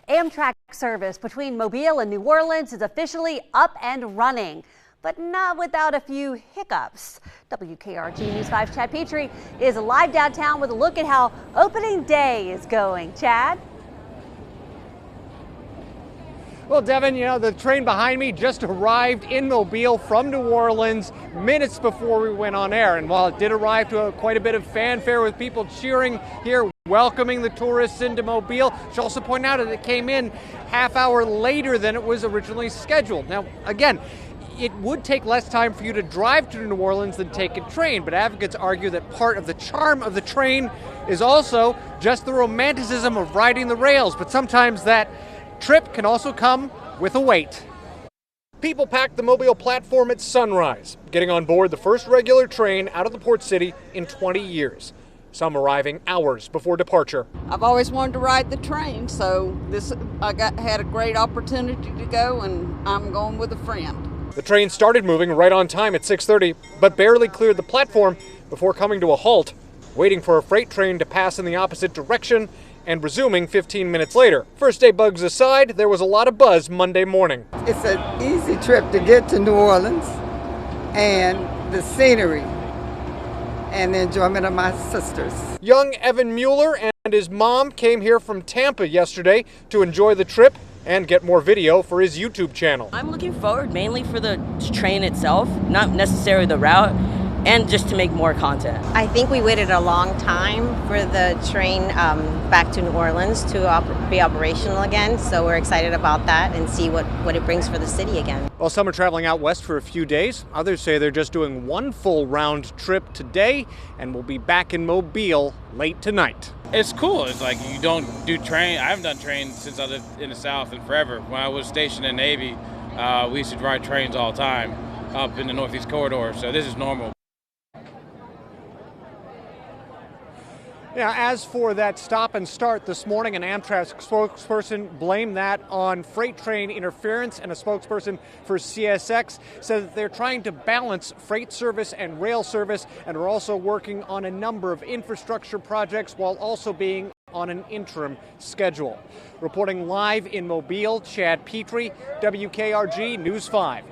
Amtrak service between Mobile and New Orleans is officially up and running, but not without a few hiccups. WKRG News 5's Chad Petrie is live downtown with a look at how opening day is going. Chad? Well, Devin, the train behind me just arrived in Mobile from New Orleans minutes before we went on air. And while it did arrive to quite a bit of fanfare with people cheering here, welcoming the tourists into Mobile, I should also point out that it came in half hour later than it was originally scheduled. Now, again, it would take less time for you to drive to New Orleans than take a train, but advocates argue that part of the charm of the train is also just the romanticism of riding the rails, but sometimes that trip can also come with a wait. People packed the Mobile platform at sunrise, getting on board the first regular train out of the port city in 20 years. Some arriving hours before departure. I've always wanted to ride the train, so had a great opportunity to go, and I'm going with a friend. The train started moving right on time at 6:30, but barely cleared the platform before coming to a halt, waiting for a freight train to pass in the opposite direction and resuming 15 minutes later. First day bugs aside, there was a lot of buzz Monday morning. It's an easy trip to get to New Orleans, and the scenery and the enjoyment of my sisters. Young Evan Mueller and his mom came here from Tampa yesterday to enjoy the trip and get more video for his YouTube channel. I'm looking forward mainly for the train itself, not necessarily the route, and just to make more content. I think we waited a long time for the train back to New Orleans to be operational again, so we're excited about that and see what it brings for the city again. Well, some are traveling out west for a few days. Others say they're just doing one full round trip today and will be back in Mobile late tonight. It's cool. It's like you don't do train. I haven't done trains since I lived in the South and forever. When I was stationed in the Navy, we used to ride trains all the time up in the Northeast Corridor, so this is normal. Now, as for that stop and start this morning, an Amtrak spokesperson blamed that on freight train interference, and a spokesperson for CSX said that they're trying to balance freight service and rail service and are also working on a number of infrastructure projects while also being on an interim schedule. Reporting live in Mobile, Chad Petrie, WKRG News 5.